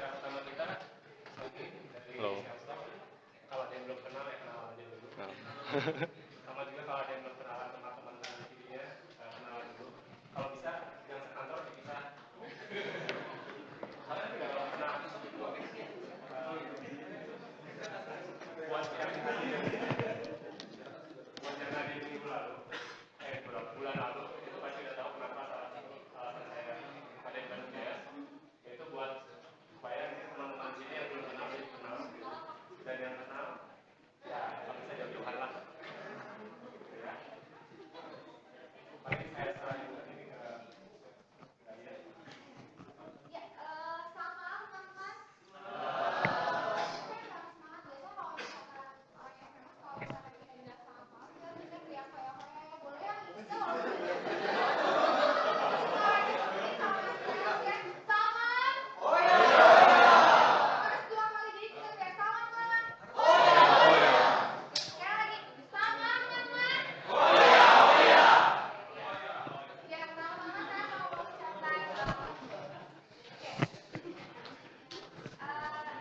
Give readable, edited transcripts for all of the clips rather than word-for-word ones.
acara pertama kita Sony dari Salesforce. Kalau ada yang belum kenal ya kenalan aja dulu. Sama juga kalau ada yang belum kenalan teman-teman TV-nya kenalan dulu. Kalau bisa yang sekantor dipisah. Kalian tidak kalau kenal buat yang tadi minggu lalu, bulan lalu itu pasti udah tahu kenapa salah satu alasan saya ada yang Bandung Jaya, yaitu buat supaya teman-teman sini yang belum kenal jadi kenal, dan yang kenal ya kalau bisa jauh-jauhan lah. Ya. Paling saya serahin ini ke kalian. Ya, selamat malam teman-teman.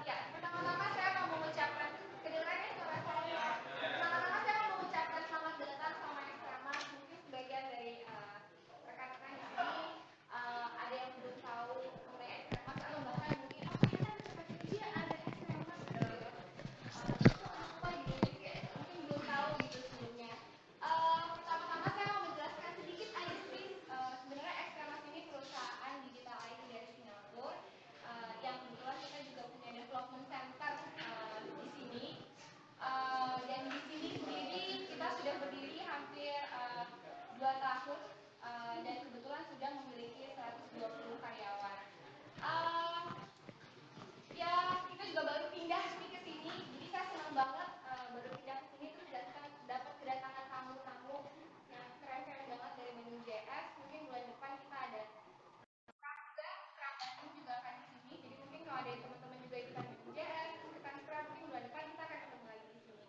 Ya, pertama-tama saya mau mengucapkan kedengarannya suara saya. Pertama-tama saya mau mengucapkan selamat datang sama Ekstrema. Mungkin sebagian dari rekan-rekan di sini ada yang belum tahu mengenai Ekstrema atau bahkan mungkin dia ada Ekstrema gitu ya. Apa gitu ya, mungkin belum tahu gitu sebelumnya. Pertama-tama saya mau menjelaskan sedikit aja sih sebenarnya Ekstrema ini perusahaan digital IT dari Singapura. Yang kebetulan kita juga punya development center di sini. Dan di sini sendiri kita sudah berdiri hampir 2 tahun dan kebetulan sudah memiliki 120 karyawan. Uh, Ya, kita juga baru pindah sih ke sini. Jadi saya senang banget baru pindah ke sini terus dapat kedatangan tamu-tamu yang keren-keren banget dari Bandung JS. Mungkin bulan depan kita ada Scrum juga akan di sini. Jadi mungkin kalau ada teman-teman juga ikutan Bandung JS, ikutan Scrum, mungkin bulan depan kita akan ketemu lagi di sini.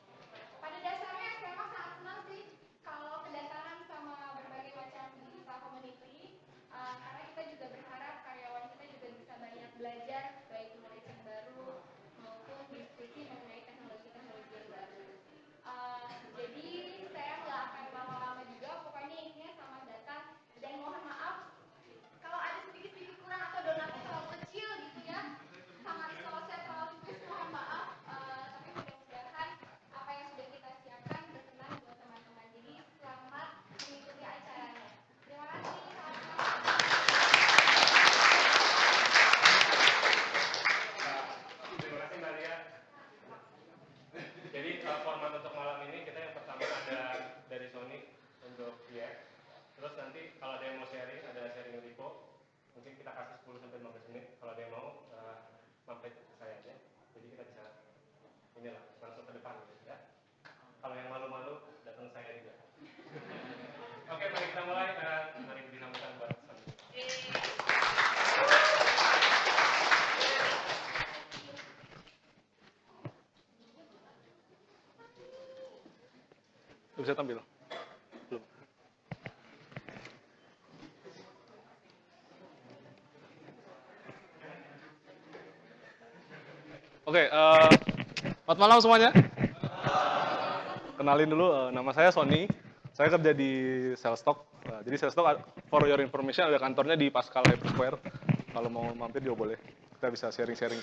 Pada dasarnya saya sangat senang sih kalau kedatangan sama berbagai macam digital community. Karena kita juga berharap karyawan kita juga bisa banyak belajar baik knowledge yang baru maupun diskusi mengenai teknologi-teknologi yang baru. Jadi saya nggak akan lama-lama juga, pokoknya intinya selamat datang dan mohon maaf kalau ada sedikit-sedikit kurang atau donatnya terlalu kecil gitu ya, sama kalau saya terlalu tipis mohon maaf. Tapi mudah-mudahan apa yang sudah kita siapkan berkenan buat teman-teman. Jadi selamat mengikuti acaranya. Terima kasih. Terima kasih Mbak Lia. Jadi format untuk malam ini kita yang pertama ada dari Sony untuk React. Terus nanti kalau ada yang mau sharing, ada sharing repo. Mungkin kita kasih 10 sampai 15 menit. Kalau ada yang mau mampir ke saya aja. Jadi kita bisa inilah langsung ke depan gitu ya. Kalau yang malu-malu datang saya juga. Oke, mari kita mulai. Mari dinamakan buat Sony. Bisa tampil? Belum. Oke, selamat malam semuanya. Kenalin dulu, nama saya Sony. Saya kerja di Salesstock. Jadi Salesstock, for your information, ada kantornya di Pascal Hyper Square. Kalau mau mampir juga boleh. Kita bisa sharing-sharing.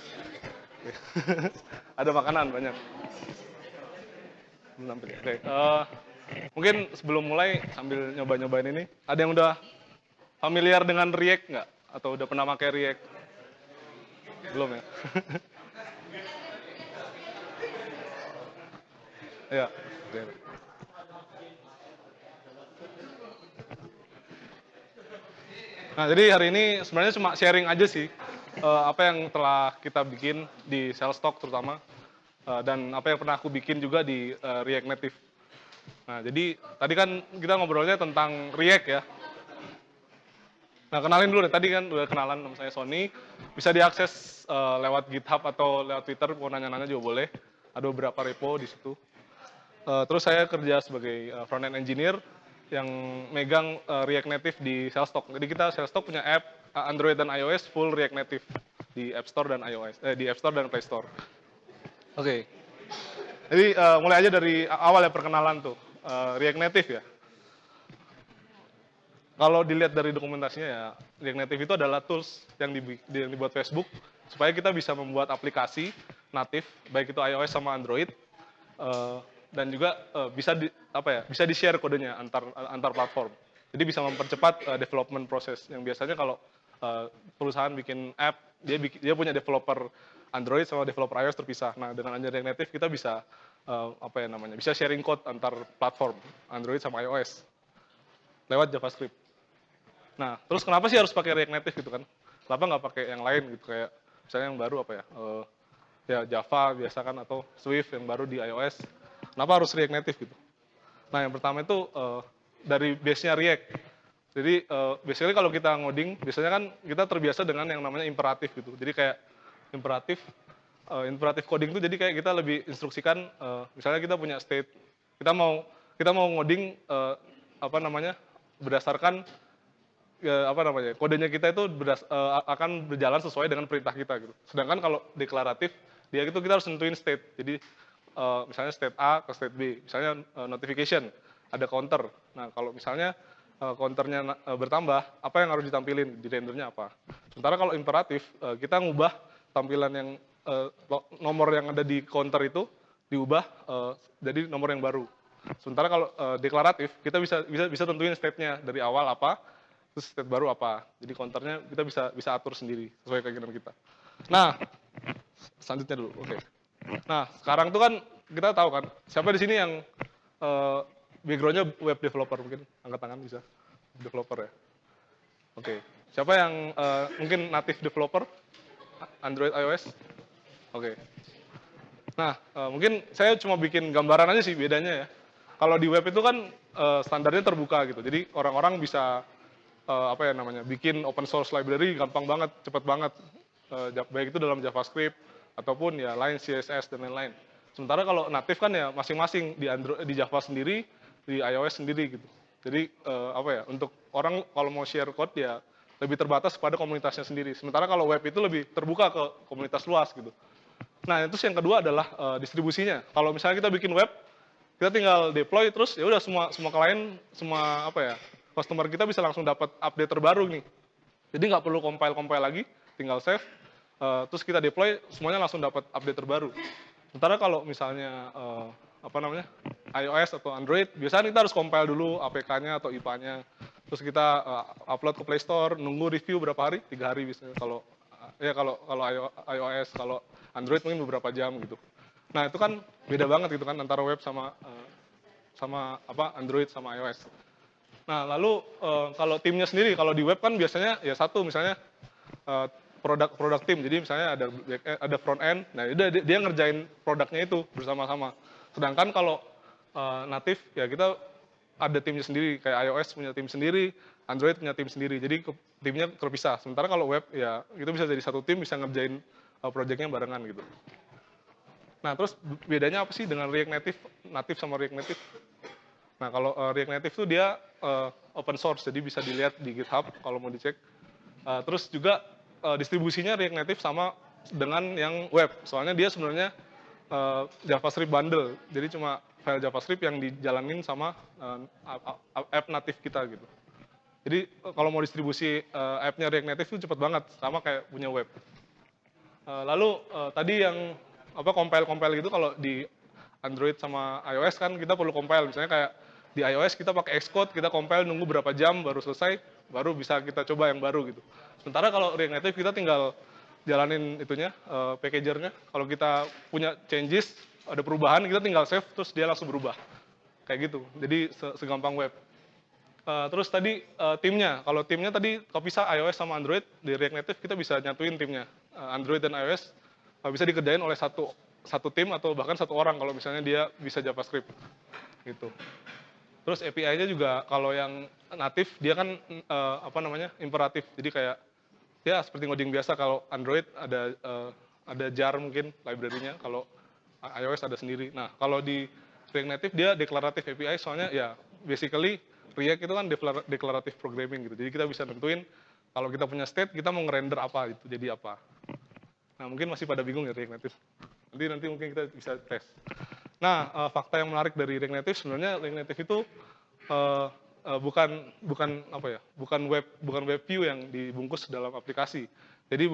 Ada makanan banyak. Belum nampil ya. Oke, mungkin sebelum mulai sambil nyoba-nyobain ini, ada yang udah familiar dengan React nggak? Atau udah pernah pakai React? Belum ya? Ya. Oke. Nah, jadi hari ini sebenarnya cuma sharing aja sih apa yang telah kita bikin di Salesstock terutama dan apa yang pernah aku bikin juga di React Native. Nah, jadi tadi kan kita ngobrolnya tentang React ya. Nah, kenalin dulu deh. Tadi kan udah kenalan, nama saya Sony. Bisa diakses lewat GitHub atau lewat Twitter, mau nanya-nanya juga boleh. Ada beberapa repo di situ. Terus saya kerja sebagai front-end engineer yang megang React Native di Salesstock. Jadi kita Salesstock punya app Android dan iOS full React Native. di App Store dan di App Store dan Play Store. Oke. Jadi mulai aja dari awal ya perkenalan tuh. React Native ya. Kalau dilihat dari dokumentasinya ya, React Native itu adalah tools yang dibuat Facebook supaya kita bisa membuat aplikasi natif, baik itu iOS sama Android, dan juga bisa di-share kodenya antar platform. Jadi bisa mempercepat development proses. Yang biasanya kalau perusahaan bikin app, dia punya developer Android sama developer iOS terpisah. Nah, dengan adanya React Native kita bisa bisa sharing code antar platform Android sama iOS lewat JavaScript. Nah, terus kenapa sih harus pakai React Native gitu kan? Kenapa nggak pakai yang lain gitu, kayak misalnya yang baru ya Java biasa kan, atau Swift yang baru di iOS. Kenapa harus React Native gitu? Nah, yang pertama itu dari base-nya React. Jadi basically kalau kita ngoding, biasanya kan kita terbiasa dengan yang namanya imperatif gitu. Jadi kayak imperatif coding itu jadi kayak kita lebih instruksikan, misalnya kita punya state, kita mau ngoding berdasarkan kodenya kita itu akan berjalan sesuai dengan perintah kita gitu. Sedangkan kalau deklaratif, dia itu kita harus nentuin state. Jadi misalnya state A ke state B, misalnya notification, ada counter. Nah, kalau misalnya counternya bertambah, apa yang harus ditampilin, di rendernya apa. Sementara kalau imperatif, kita ngubah tampilan yang nomor yang ada di counter itu diubah jadi nomor yang baru. Sementara kalau deklaratif, kita bisa tentuin state-nya dari awal apa, terus state baru apa. Jadi counternya kita bisa atur sendiri sesuai keinginan kita. Nah, selanjutnya dulu. Oke. Nah, sekarang tuh kan kita tahu kan, siapa di sini yang background-nya web developer, mungkin angkat tangan bisa. Developer ya. Oke. Siapa yang mungkin native developer Android, iOS? Oke. Nah, mungkin saya cuma bikin gambaran aja sih bedanya ya. Kalau di web itu kan standarnya terbuka gitu. Jadi orang-orang bisa bikin open source library gampang banget, cepat banget. Baik itu dalam JavaScript ataupun ya lain CSS dan lain-lain. Sementara kalau native kan ya masing-masing di Java sendiri, di iOS sendiri gitu. Jadi untuk orang kalau mau share code ya lebih terbatas pada komunitasnya sendiri. Sementara kalau web itu lebih terbuka ke komunitas luas gitu. Nah, terus yang kedua adalah distribusinya. Kalau misalnya kita bikin web, kita tinggal deploy terus ya udah semua klien, customer kita bisa langsung dapat update terbaru nih. Jadi nggak perlu compile lagi, tinggal save, terus kita deploy, semuanya langsung dapat update terbaru. Sementara kalau misalnya iOS atau Android, biasanya kita harus compile dulu APK-nya atau IPA-nya, terus kita upload ke Play Store, nunggu review berapa hari? 3 hari biasanya. Kalau iOS, kalau Android mungkin beberapa jam gitu. Nah, itu kan beda banget gitu kan antara web sama Android sama iOS. Nah, lalu kalau timnya sendiri, kalau di web kan biasanya ya satu, misalnya produk tim. Jadi misalnya ada front end, nah dia ngerjain produknya itu bersama-sama. Sedangkan kalau natif ya kita ada timnya sendiri, kayak iOS punya tim sendiri, Android punya tim sendiri. Jadi timnya terpisah. Sementara kalau web ya kita bisa jadi satu tim, bisa ngerjain projectnya barengan gitu. Nah, terus bedanya apa sih dengan React Native sama React Native? Nah, kalau React Native itu dia open source, jadi bisa dilihat di GitHub kalau mau dicek. Terus juga distribusinya React Native sama dengan yang web, soalnya dia sebenarnya JavaScript bundle, jadi cuma file JavaScript yang dijalanin sama app native kita gitu. Jadi kalau mau distribusi app-nya React Native itu cepat banget, sama kayak punya web. Lalu tadi yang compile gitu, kalau di Android sama iOS kan kita perlu compile, misalnya kayak di iOS kita pakai Xcode, kita compile nunggu berapa jam baru selesai, baru bisa kita coba yang baru gitu. Sementara kalau React Native kita tinggal jalanin itunya, packagernya. Kalau kita punya changes, ada perubahan, kita tinggal save, terus dia langsung berubah. Kayak gitu, jadi segampang web. Terus tadi timnya, kalau timnya tadi kepisah iOS sama Android, di React Native kita bisa nyatuin timnya. Android dan iOS bisa dikerjain oleh satu tim atau bahkan satu orang kalau misalnya dia bisa JavaScript gitu. Terus API-nya juga kalau yang natif dia kan imperatif. Jadi kayak ya seperti ngoding biasa, kalau Android ada jar mungkin library-nya, kalau iOS ada sendiri. Nah, kalau di React Native dia deklaratif API, soalnya ya basically React itu kan deklaratif programming gitu. Jadi kita bisa nentuin kalau kita punya state, kita mau ngerender apa gitu, jadi apa. Nah, mungkin masih pada bingung ya React Native. Nanti mungkin kita bisa tes. Nah, fakta yang menarik dari React Native sebenarnya React Native itu bukan web view yang dibungkus dalam aplikasi. Jadi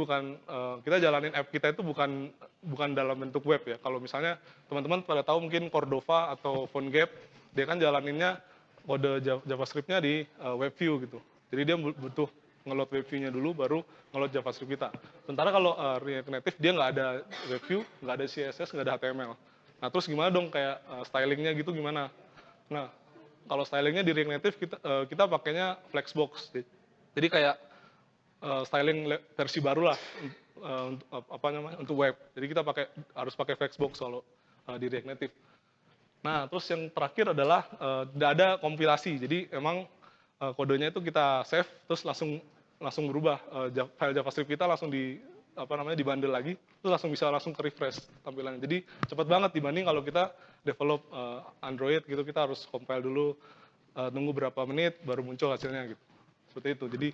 kita jalanin app kita itu bukan dalam bentuk web ya. Kalau misalnya teman-teman pada tahu mungkin Cordova atau PhoneGap, dia kan jalaninnya kode JavaScript-nya di web view gitu. Jadi dia butuh nge-load web view-nya dulu baru nge-load JavaScript kita. Sementara kalau React Native dia nggak ada web view, nggak ada CSS, nggak ada HTML. Nah, terus gimana dong kayak stylingnya gitu gimana? Nah, kalau stylingnya di React Native kita pakainya Flexbox. Jadi kayak styling versi baru lah untuk web. Jadi kita harus pakai Flexbox kalau di React Native. Nah, terus yang terakhir adalah tidak ada kompilasi. Jadi emang kodenya itu kita save terus langsung berubah file JavaScript kita langsung dibundle lagi terus bisa ke refresh tampilannya. Jadi cepat banget dibanding kalau kita develop Android gitu, kita harus compile dulu, nunggu berapa menit baru muncul hasilnya gitu. Seperti itu. Jadi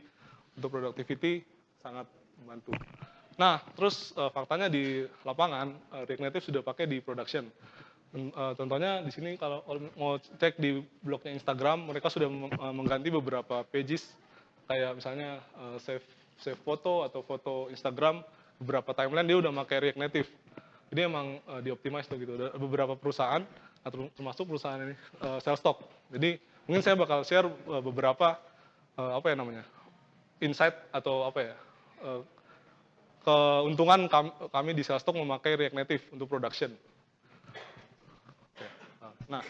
untuk productivity sangat membantu. Nah, terus faktanya di lapangan React Native sudah pakai di production. Contohnya di sini kalau mau cek di blognya Instagram, mereka sudah mengganti beberapa pages kayak misalnya save foto atau foto Instagram, beberapa timeline dia udah pakai React Native. Jadi emang dioptimize tuh gitu. Ada beberapa perusahaan termasuk perusahaan ini Salesforce. Jadi mungkin saya bakal share beberapa insight atau keuntungan kami di Salesforce memakai React Native untuk production. Nah,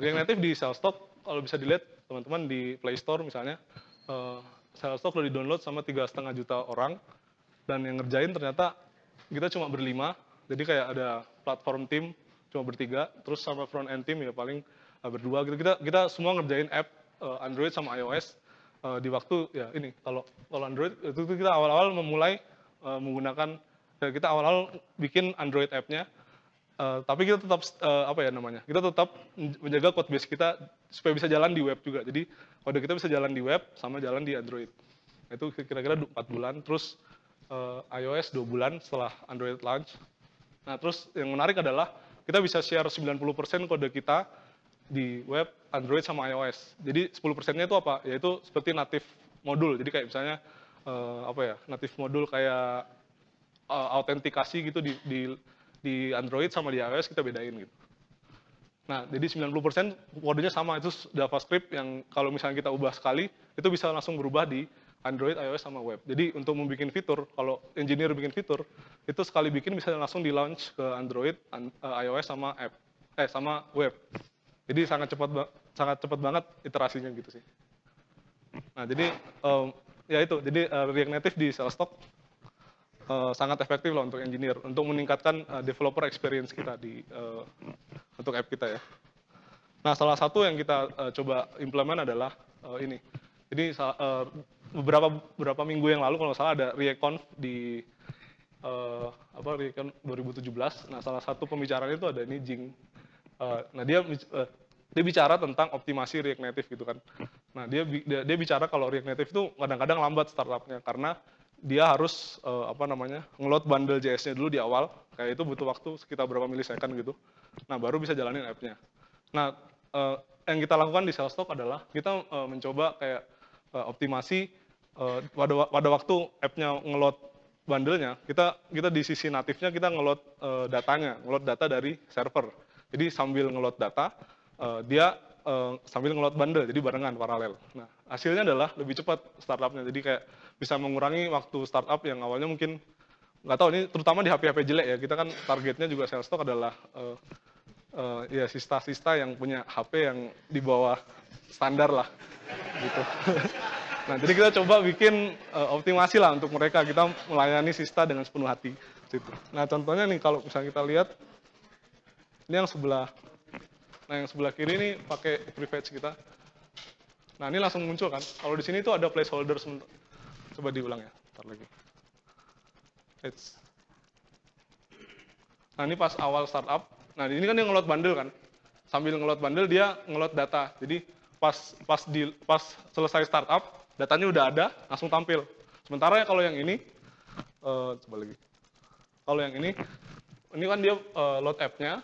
React Native di Salesforce kalau bisa dilihat teman-teman di Play Store misalnya, Salesforce udah di-download sama 3,5 juta orang, dan yang ngerjain ternyata kita cuma berlima, jadi kayak ada platform team cuma bertiga, terus sama front end team ya paling berdua gitu. Kita semua ngerjain app Android sama iOS di waktu ya ini. Kalau Android itu kita awal-awal memulai menggunakan kita awal-awal bikin Android app-nya. Tapi kita tetap kita tetap menjaga code base kita supaya bisa jalan di web juga. Jadi kode kita bisa jalan di web sama jalan di Android. Itu kira-kira 4 bulan. Terus iOS 2 bulan setelah Android launch. Nah, terus yang menarik adalah kita bisa share 90% kode kita di web, Android sama iOS. Jadi 10%-nya itu apa? Yaitu seperti native modul. Jadi kayak misalnya native modul kayak autentikasi gitu di Android sama di iOS kita bedain gitu. Nah, jadi 90% kodenya sama, itu JavaScript yang kalau misalnya kita ubah sekali, itu bisa langsung berubah di Android, iOS, sama web. Jadi untuk membuat fitur, kalau engineer bikin fitur, itu sekali bikin bisa langsung di-launch ke Android, iOS, sama web. Jadi sangat cepat banget iterasinya gitu sih. Nah, jadi jadi React Native di Salesforce sangat efektif lah untuk engineer, untuk meningkatkan developer experience kita untuk app kita ya. Nah, salah satu yang kita coba implement adalah ini. Jadi beberapa minggu yang lalu kalau nggak salah ada ReactConf di ReactConf 2017. Nah, salah satu pembicaraan itu ada ini Jing. Nah, dia bicara tentang optimasi React Native gitu kan. Nah, dia bicara kalau React Native itu kadang-kadang lambat startupnya karena dia harus nge-load bundle JS-nya dulu di awal, kayak itu butuh waktu sekitar berapa milisecond gitu. Nah, baru bisa jalanin app-nya. Nah, yang kita lakukan di Salesforce adalah kita mencoba kayak optimasi pada waktu app-nya nge-load bundle-nya, kita di sisi natifnya kita nge-load nge-load data dari server. Jadi sambil nge-load data, dia sambil nge-load bundle, jadi barengan, paralel. Nah, hasilnya adalah lebih cepat startup-nya, jadi kayak bisa mengurangi waktu startup yang awalnya mungkin, nggak tahu, ini terutama di HP-HP jelek ya, kita kan targetnya juga Salesforce adalah ya sista-sista yang punya HP yang di bawah standar lah, gitu. Nah, jadi kita coba bikin optimasi lah untuk mereka, kita melayani sista dengan sepenuh hati. Gitu. Nah, contohnya nih, kalau misalnya kita lihat, ini yang sebelah kiri ini pakai prefetch kita. Nah, ini langsung muncul kan. Kalau di sini tuh ada placeholder sebentar. Coba diulang ya, ntar lagi. Nah, ini pas awal startup. Nah, ini kan dia nge-load bundle kan. Sambil nge-load bundle dia nge-load data. Jadi pas selesai startup, datanya udah ada, langsung tampil. Sementara kalau yang ini, coba lagi. Kalau yang ini kan dia load app-nya,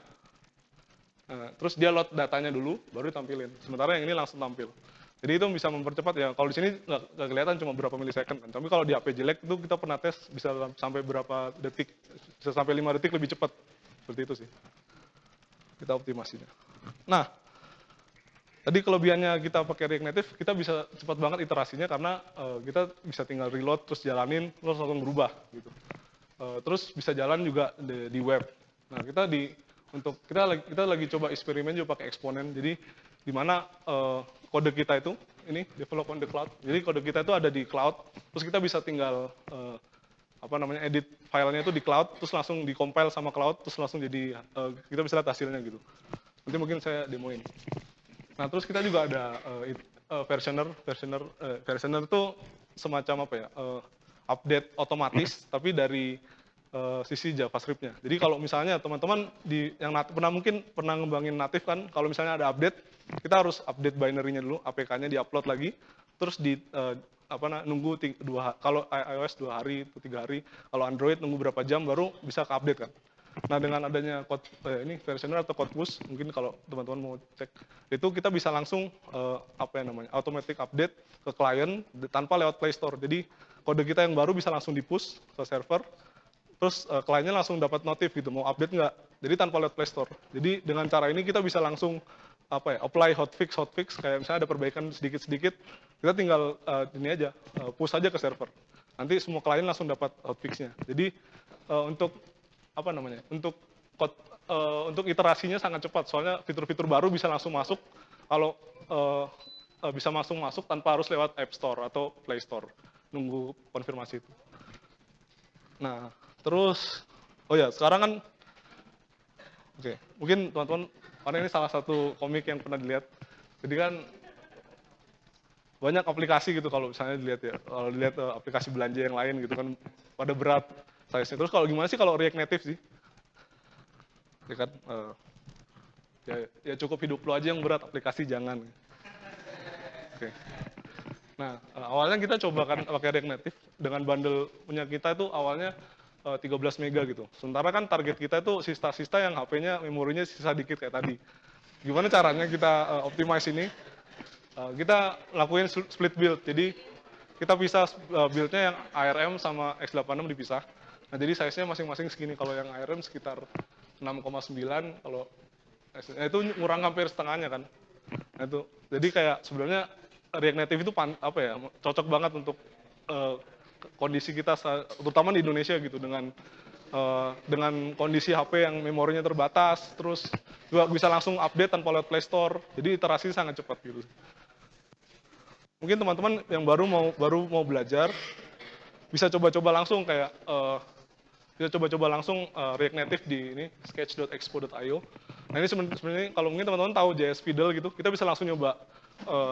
terus dia load datanya dulu, baru ditampilin. Sementara yang ini langsung tampil. Jadi itu bisa mempercepat ya. Kalau di sini nggak kelihatan cuma berapa milisecond kan. Tapi kalau di HP jelek itu kita pernah tes bisa sampai berapa detik, bisa sampai 5 detik lebih cepat. Seperti itu sih. Kita optimasinya. Nah, tadi kelebihannya kita pakai React Native, kita bisa cepat banget iterasinya karena kita bisa tinggal reload terus jalanin terus langsung berubah gitu. Terus bisa jalan juga di web. Nah, kita lagi coba eksperimen juga pakai eksponen. Jadi di mana kode kita itu ini develop on the cloud. Jadi kode kita itu ada di cloud, terus kita bisa tinggal edit filenya itu di cloud, terus langsung di-compile sama cloud, terus langsung jadi kita bisa lihat hasilnya gitu. Nanti mungkin saya demoin. Nah, terus kita juga ada versioner itu semacam update otomatis, tapi dari sisi JavaScript-nya. Jadi kalau misalnya teman-teman mungkin pernah ngembangin native kan, kalau misalnya ada update, kita harus update binary-nya dulu, APK-nya di-upload lagi, terus nunggu kalau iOS 2 hari atau 3 hari, kalau Android nunggu berapa jam baru bisa ke-update kan. Nah, dengan adanya versioner atau code push, mungkin kalau teman-teman mau cek, itu kita bisa langsung automatic update ke klien tanpa lewat Play Store. Jadi kode kita yang baru bisa langsung di-push ke server, terus kliennya langsung dapat notif gitu, mau update nggak. Jadi tanpa lewat Play Store. Jadi dengan cara ini kita bisa langsung apply hotfix, kayak misalnya ada perbaikan sedikit-sedikit, kita tinggal push aja ke server. Nanti semua klien langsung dapat hotfix-nya. Jadi untuk iterasinya sangat cepat, soalnya fitur-fitur baru bisa langsung masuk kalau bisa masuk tanpa harus lewat App Store atau Play Store, nunggu konfirmasi itu. Nah, terus, sekarang kan, mungkin teman-teman, karena ini salah satu komik yang pernah dilihat, jadi kan banyak aplikasi gitu kalau misalnya dilihat aplikasi belanja yang lain gitu kan, pada berat size-nya. Terus kalau gimana sih kalau React Native sih? Ya kan, ya cukup hidup lo aja yang berat, aplikasi jangan. Oke. Nah, awalnya kita coba kan pakai React Native dengan bundle punya kita itu awalnya 13 mega gitu. Sementara kan target kita itu sista-sista yang HP-nya memorinya sisa dikit kayak tadi. Gimana caranya kita optimize ini? Kita lakuin split build. Jadi kita bisa build-nya yang ARM sama X86 dipisah. Nah, jadi size-nya masing-masing segini. Kalau yang ARM sekitar 6,9, kalau itu ngurang hampir setengahnya kan. Nah, itu. Jadi kayak sebenarnya React Native itu cocok banget untuk kondisi kita, terutama di Indonesia gitu, dengan kondisi HP yang memorinya terbatas, terus juga bisa langsung update tanpa lewat Play Store. Jadi iterasi sangat cepat gitu. Mungkin teman-teman yang baru mau belajar bisa coba-coba langsung React Native di ini sketch.expo.io. Nah, ini sebenarnya kalau mungkin teman-teman tahu JS Fiddle gitu, kita bisa langsung nyoba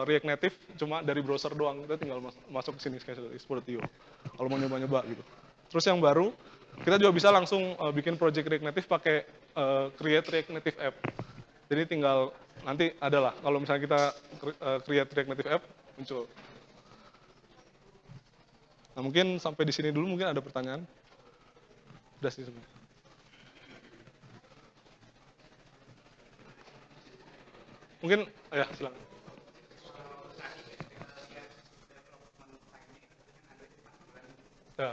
React Native cuma dari browser doang. Kita tinggal masuk ke sini sketch.expo.io kalau mau nyoba-nyoba gitu. Terus yang baru, kita juga bisa langsung bikin project React Native pakai create React Native app. Jadi tinggal nanti adalah kalau misalnya kita create React Native app muncul. Nah, mungkin sampai di sini dulu, mungkin ada pertanyaan. Udah sih sebenarnya. Mungkin ya silakan. Ya.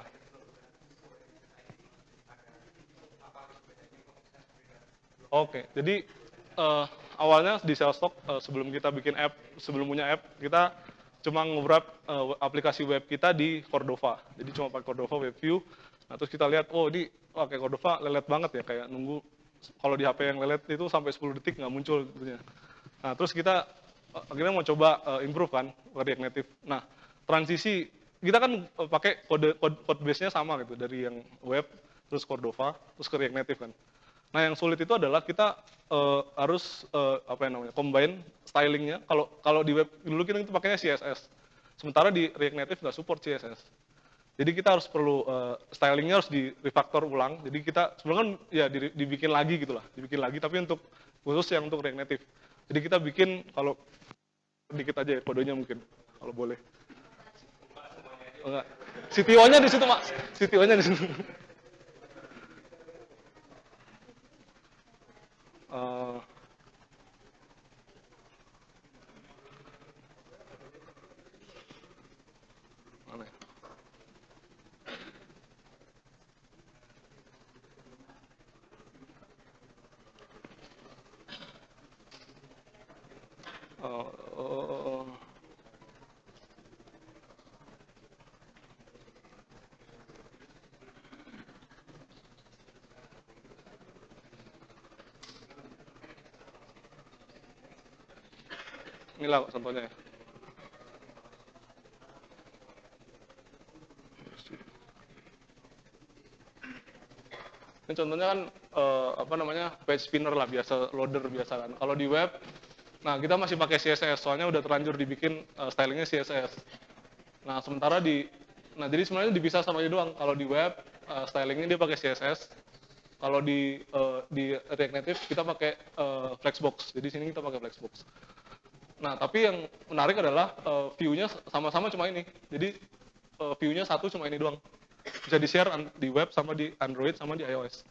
Oke, jadi awalnya di Salesforce sebelum kita bikin app, sebelum punya app, kita cuma nge-wrap aplikasi web kita di Cordova. Jadi cuma pakai Cordova Web View. Nah, terus kita lihat, ini pakai Cordova lelet banget ya, kayak nunggu kalau di HP yang lelet itu sampai 10 detik nggak muncul gitu. Nah, terus kita akhirnya mau coba improve kan ke React Native. Nah, transisi kita kan pakai code base-nya sama gitu, dari yang web terus Cordova terus ke React Native kan. Nah, yang sulit itu adalah kita harus combine stylingnya. Kalau di web dulu kita itu pakainya CSS. Sementara di React Native nggak support CSS. Jadi kita harus perlu stylingnya harus di refactor ulang. Jadi kita sebenarnya kan ya dibikin lagi gitulah, dibikin lagi tapi untuk khusus yang untuk React Native. Jadi kita bikin kalau sedikit aja ya kodenya mungkin kalau boleh. Enggak. CTO-nya di situ, Mak. CTO-nya di situ. Eh, mana ya? Eh, eh, Inilah contohnya ya. Ini contohnya kan apa namanya, page spinner lah, biasa loader biasa kan. Kalau di web, nah kita masih pakai CSS soalnya udah terlanjur dibikin stylingnya CSS. Nah sementara nah jadi sebenarnya dipisah sama ini doang. Kalau di web stylingnya dia pakai CSS. Kalau di React Native kita pakai Flexbox. Jadi sini kita pakai Flexbox. Nah tapi yang menarik adalah view-nya sama-sama cuma ini. Jadi view-nya satu cuma ini doang. Bisa di-share di web sama di Android sama di iOS.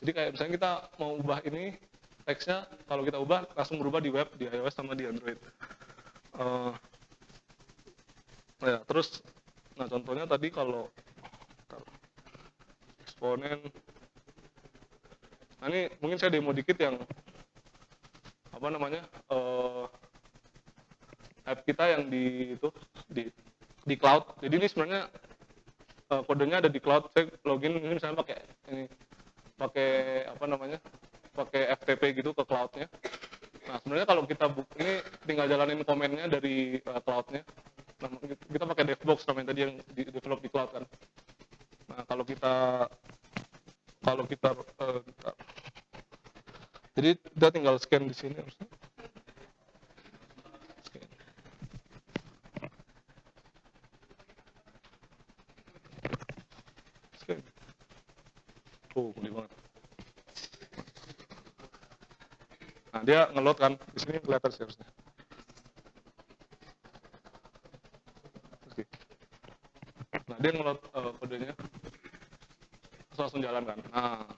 Jadi kayak misalnya kita mau ubah ini teksnya, kalau kita ubah langsung berubah di web, di iOS sama di Android. Ya, terus, nah contohnya tadi kalau eksponen, nah ini mungkin saya demo dikit yang apa namanya app kita yang di cloud. Jadi ini sebenarnya kodenya ada di cloud. Saya login ini misalnya pakai apa namanya, pakai FTP gitu ke cloudnya. Nah sebenarnya kalau kita ini tinggal jalanin komennya dari cloudnya. Nah, kita pakai DevBox namanya tadi yang di develop di cloud kan. Nah kalau kita jadi kita tinggal scan di sini harusnya. Scan. Scan. Gede banget. Nah dia ngeload kan, di sini kelihatan sih harusnya. Oke. Nah dia ngeload kodenya, terus langsung jalan kan. Nah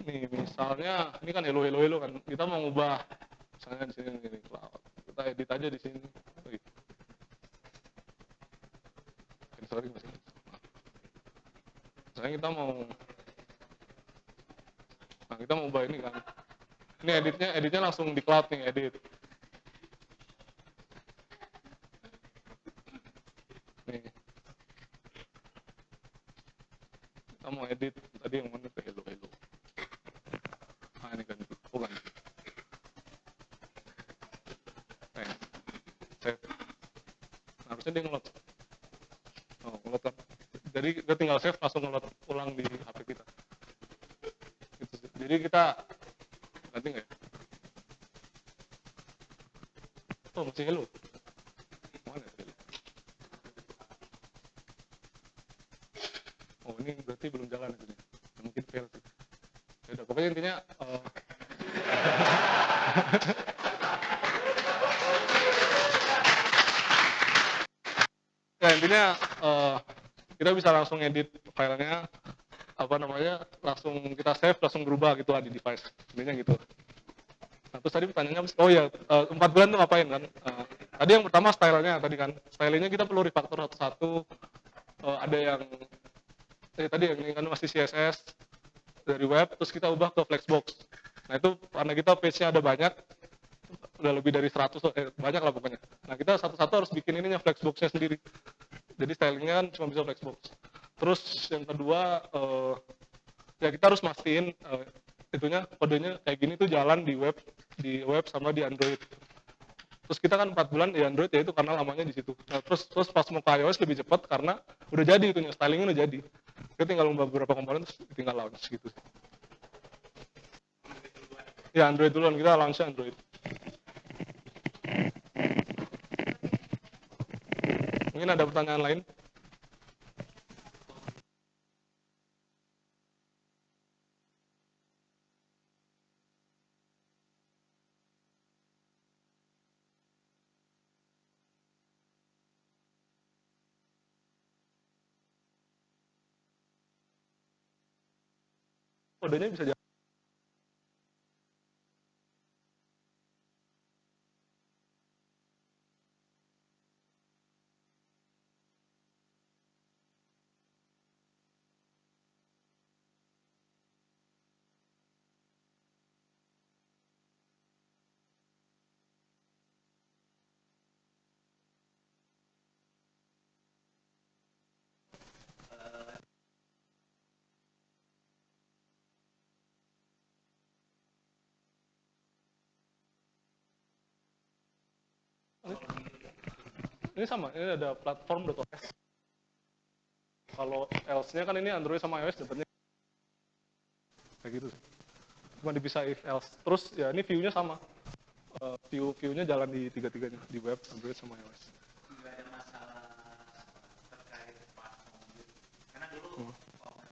nih misalnya ini kan hello kan, kita mau ngubah misalnya di sini ini cloud, kita edit aja di sini. Sorry masih. Misalnya kita mau ubah ini kan. Ini editnya langsung di cloud nih, edit. Nih. Kita mau edit tadi yang mana ke hello. Nah ini kan, bukan. Save. Nah, harusnya dia ngelot. Oh, ngelot kan. Jadi kita tinggal save langsung ngelot ulang di HP kita. Gitu sih. Jadi kita ganti nggak ya? Oh masih hello. Mana ya hello? Oh ini berarti belum jalan ini. Mungkin fail sih. Ya udah, pokoknya intinya ya intinya kita bisa langsung edit filenya, apa namanya, langsung kita save, langsung berubah gitu lah di device. Intinya gitu. Nah, terus tadi pertanyaannya, oh ya, 4 bulan tuh ngapain kan? Tadi yang pertama stylenya tadi kan, stylenya kita perlu refactor satu-satu. Ada yang tadi yang ini kan masih CSS dari web, terus kita ubah ke Flexbox. Nah itu karena kita page-nya ada banyak, udah lebih dari 100, banyak lah pokoknya. Nah kita satu-satu harus bikin ininya Flexbox-nya sendiri. Jadi stylingnya kan cuma bisa Flexbox. Terus yang kedua, ya kita harus mastiin itunya, kodenya kayak gini tuh jalan di web sama di Android. Terus kita kan 4 bulan di Android, ya itu karena lamanya di situ. Nah, terus pas mau ke iOS lebih cepat karena udah jadi itunya, stylingnya udah jadi. Kita tinggal ubah beberapa komponen terus tinggal launch gitu. Ya Android duluan, kita launch Android. Mungkin ada pertanyaan lain? Oh kodenya bisa jalan. Ini sama, ini ada platform.os. Kalau else-nya kan ini Android sama iOS dapatnya kayak gitu sih. Cuma dipisah if else. Terus ya ini view-nya sama. View-nya jalan di tiga-tiganya, di web, Android sama iOS. Nggak ada masalah terkait platform gitu. Karena dulu beda UI komponen.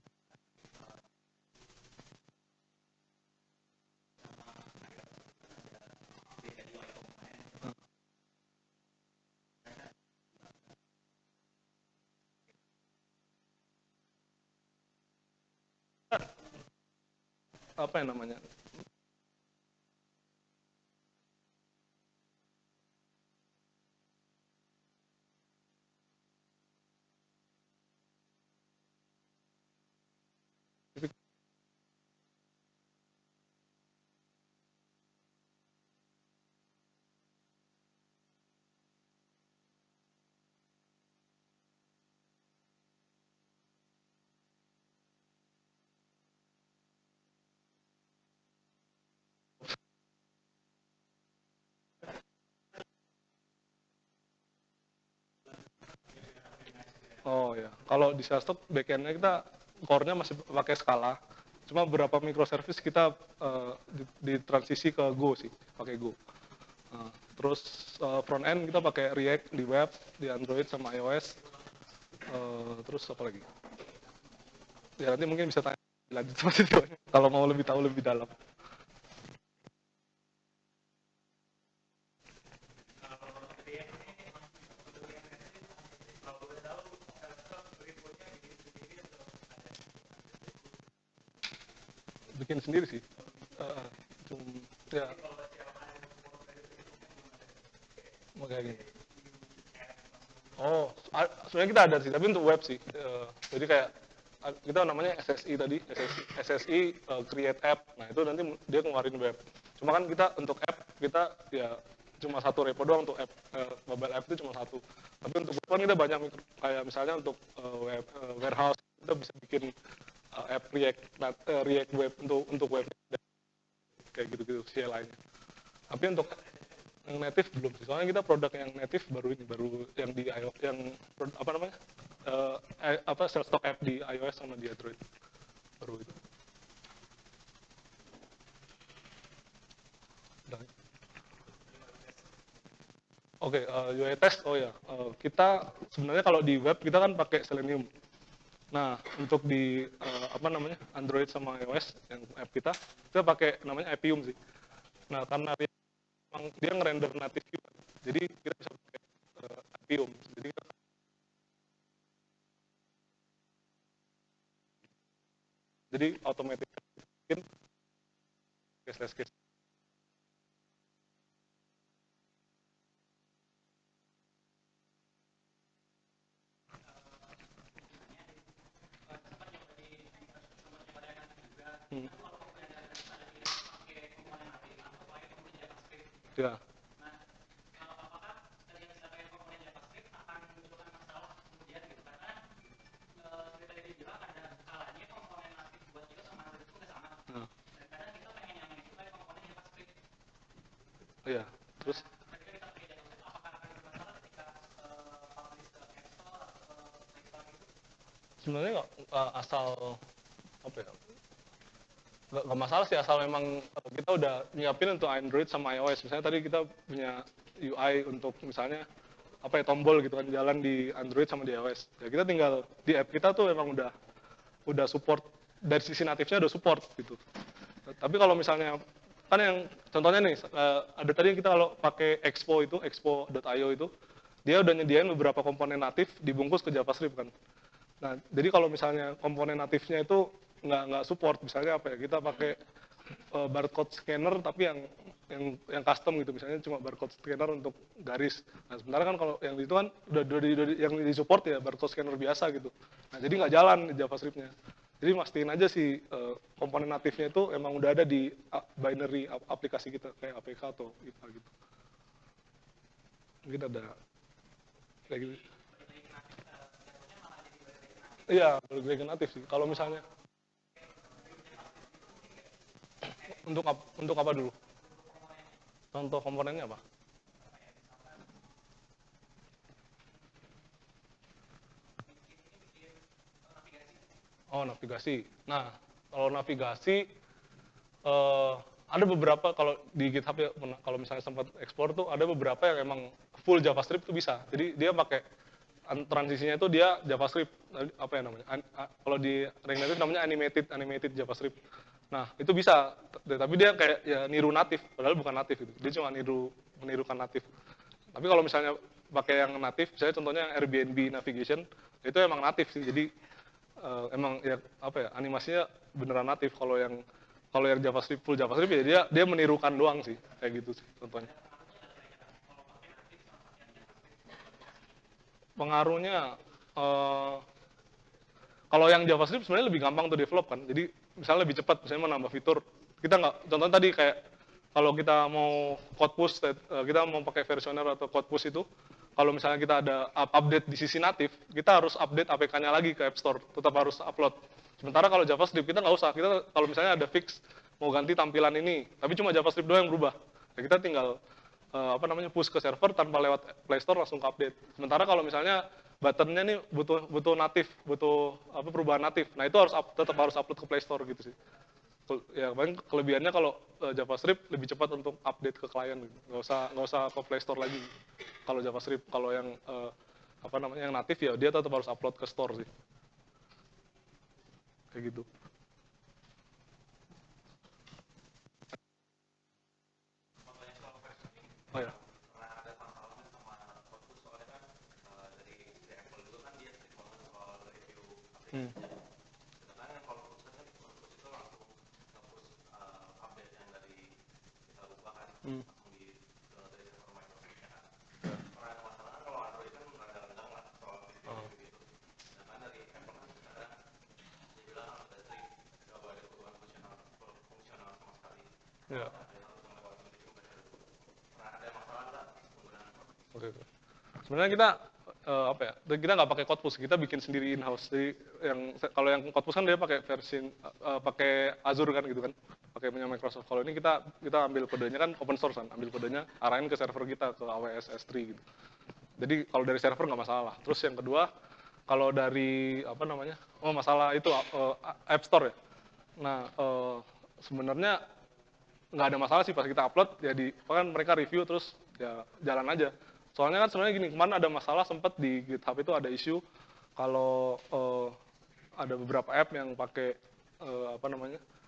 Apa yang namanya? Oh ya, kalau di Shellstock backend-nya kita core-nya masih pakai Scala. Cuma beberapa microservice kita ditransisi ke Go sih, pakai Go. Terus front end kita pakai React di web, di Android sama iOS. Terus apa lagi? Ya nanti mungkin bisa tanya lanjut sama Tito kalau mau lebih tahu lebih dalam. Bikin sendiri sih. Ya, kayak gini. Oh, sebenarnya kita ada sih, tapi untuk web sih. Jadi kayak kita namanya SSI tadi, SSI create app. Nah itu nanti dia ngeluarin web. Cuma kan kita untuk app kita ya cuma satu repo doang untuk app mobile app itu cuma satu. Tapi untuk web kan kita banyak kayak misalnya untuk warehouse kita bisa bikin app React web untuk web kayak gitu-gitu CLI-nya. Tapi untuk yang native belum sih. Soalnya kita produk yang native baru yang di iOS yang apa namanya? Shellstock app di iOS sama di Android. Baru itu. Oke, UI test, oh ya, kita sebenarnya kalau di web kita kan pakai Selenium. Nah, untuk di apa namanya Android sama iOS yang app kita pakai namanya Appium sih. Nah, karena dia ngerender native juga, jadi kita bisa pakai Appium. Jadi otomatis bikin case. Ya. Iya, terus sebenarnya nggak asal apa ya? Nggak masalah sih asal memang kita udah nyiapin untuk Android sama iOS. Misalnya tadi kita punya UI untuk misalnya apa ya tombol gitu kan jalan di Android sama di iOS. Ya kita tinggal di app kita tuh memang udah support dari sisi natifnya udah support gitu. Tapi kalau misalnya kan yang contohnya nih ada tadi kita kalau pakai expo.io itu dia udah nyediain beberapa komponen natif dibungkus ke JavaScript kan. Nah, jadi kalau misalnya komponen natifnya itu nggak support. Misalnya apa ya, kita pakai barcode scanner tapi yang custom gitu, misalnya cuma barcode scanner untuk garis. Nah sementara kan kalau yang itu kan yang di support ya barcode scanner biasa gitu. Nah jadi nggak jalan di JavaScript-nya. Jadi mastiin aja si komponen natifnya itu emang udah ada di binary aplikasi kita kayak APK atau IPA gitu. Mungkin ada kayak gitu. Iya, balik lagi ke natif sih. Kalau misalnya untuk apa dulu? Contoh komponennya apa? Oh, navigasi. Nah, kalau navigasi ada beberapa kalau di GitHub ya, kalau misalnya sempat explore tuh ada beberapa yang emang full JavaScript tuh bisa. Jadi dia pakai transisinya itu dia JavaScript, apa ya namanya? Kalau di React Native namanya animated JavaScript. Nah, itu bisa, tapi dia kayak ya niru natif, padahal bukan natif itu. Dia cuma menirukan natif. Tapi kalau misalnya pakai yang natif, saya contohnya yang Airbnb navigation, itu emang natif sih. Jadi emang ya apa ya, animasinya beneran natif. Kalau yang JavaScript full JavaScript ya dia menirukan doang sih, kayak gitu sih contohnya. Pengaruhnya kalau yang JavaScript sebenarnya lebih gampang tuh develop kan. Jadi misalnya lebih cepat, misalnya mau nambah fitur. Kita nggak, contohnya tadi kayak kalau kita mau code push, kita mau pakai versioner atau code push itu, kalau misalnya kita ada update di sisi natif, kita harus update APK-nya lagi ke App Store, tetap harus upload. Sementara kalau JavaScript kita nggak usah, kita kalau misalnya ada fix mau ganti tampilan ini, tapi cuma JavaScript doang yang berubah, ya kita tinggal push ke server tanpa lewat Play Store langsung ke update. Sementara kalau misalnya buttonnya nih butuh natif, butuh perubahan natif, nah itu tetap harus upload ke Play Store gitu sih. Ya paling kelebihannya kalau JavaScript lebih cepat untuk update ke klien gitu. Nggak usah ke Play Store lagi kalau JavaScript. Kalau yang yang natif ya dia tetap harus upload ke store sih, kayak gitu. Oh ya. Karena ada masalahnya sama Kotlin soalnya kan dari Apple juga kan dia strict banget soal review aplikasinya. Sedangkan yang kalau Kotlin itu langsung nge-push update yang dari kita ubah kan langsung dari server Microsoft-nya kan. Karena ada masalah kan kalau Android kan rada rendang lah soal review gitu. Sedangkan dari Apple kan sekarang dia bilang harus ada strict, nggak boleh ada perubahan fungsional sama sekali. Ya. Oke. Sebenarnya kita kita nggak pakai code push, kita bikin sendiri in-house. Jadi kalau yang code push kan dia pakai versi pakai Azure kan gitu kan, pakai punya Microsoft. Kalau ini kita ambil kodenya kan open source kan, ambil kodenya arahin ke server kita ke AWS S3 gitu. Jadi kalau dari server nggak masalah. Terus yang kedua, kalau dari masalah itu App Store ya. Nah sebenarnya nggak ada masalah sih pas kita upload, jadi kan mereka review terus ya jalan aja. Soalnya kan sebenarnya gini, kemarin ada masalah sempat di GitHub itu ada isu kalau ada beberapa app yang pakai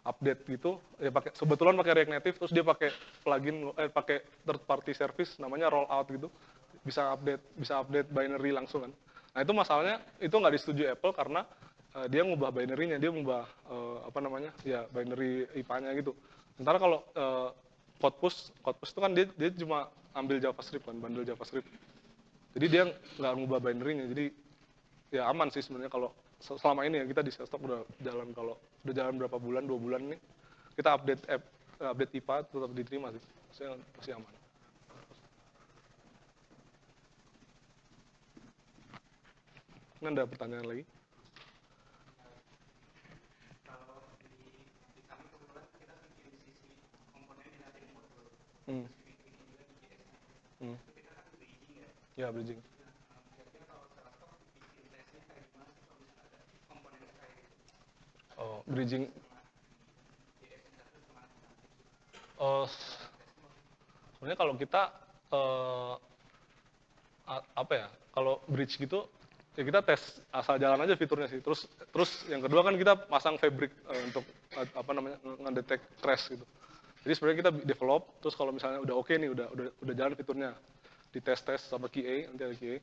update gitu, ya kebetulan pakai React Native, terus dia pakai plugin pakai third party service namanya rollout gitu, bisa update binary langsung kan. Nah itu masalahnya itu nggak disetujui Apple karena dia ngubah binary-nya, dia ngubah binary IPA-nya gitu. Sementara kalau code push itu kan dia cuma ambil JavaScript kan, bundle JavaScript. Jadi dia nggak ngubah binary-nya, jadi ya aman sih sebenarnya kalau selama ini ya kita di Salesforce udah jalan berapa bulan, 2 bulan nih, kita update IPA tetap diterima sih, saya masih aman. Ini ada pertanyaan lagi? Kalau di kami kebetulan kita bikin sisi komponen di nanti modul. Terus bikin juga di JS-nya. Itu kita kan bridging ya. Ya, bridging. Kira-kira kalau Salesforce bikin tesnya kayak gimana sih kalau misalnya ada komponen kayak gitu? Oh, bridging. JS-nya satu setengah nanti. Sebenarnya kalau kita kalau bridge gitu ya kita tes asal jalan aja fiturnya sih. Terus yang kedua kan kita pasang fabric untuk ngedetek crash gitu. Jadi sebenarnya kita develop, terus kalau misalnya udah oke nih, udah jalan fiturnya, dites sama QA, nanti ada QA.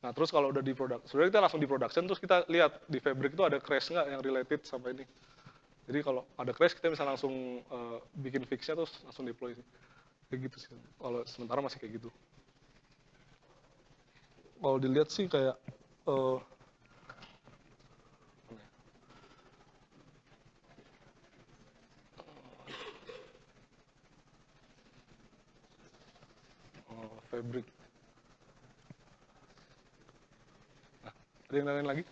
Nah terus kalau udah di production, sebenarnya kita langsung di production, terus kita lihat di fabric itu ada crash nggak yang related sama ini. Jadi kalau ada crash kita bisa langsung bikin fixnya terus langsung deploy sih. Kayak gitu sih. Kalau sementara masih kayak gitu. Kalau dilihat sih kayak Fabric. Nah, ada yang lain lagi?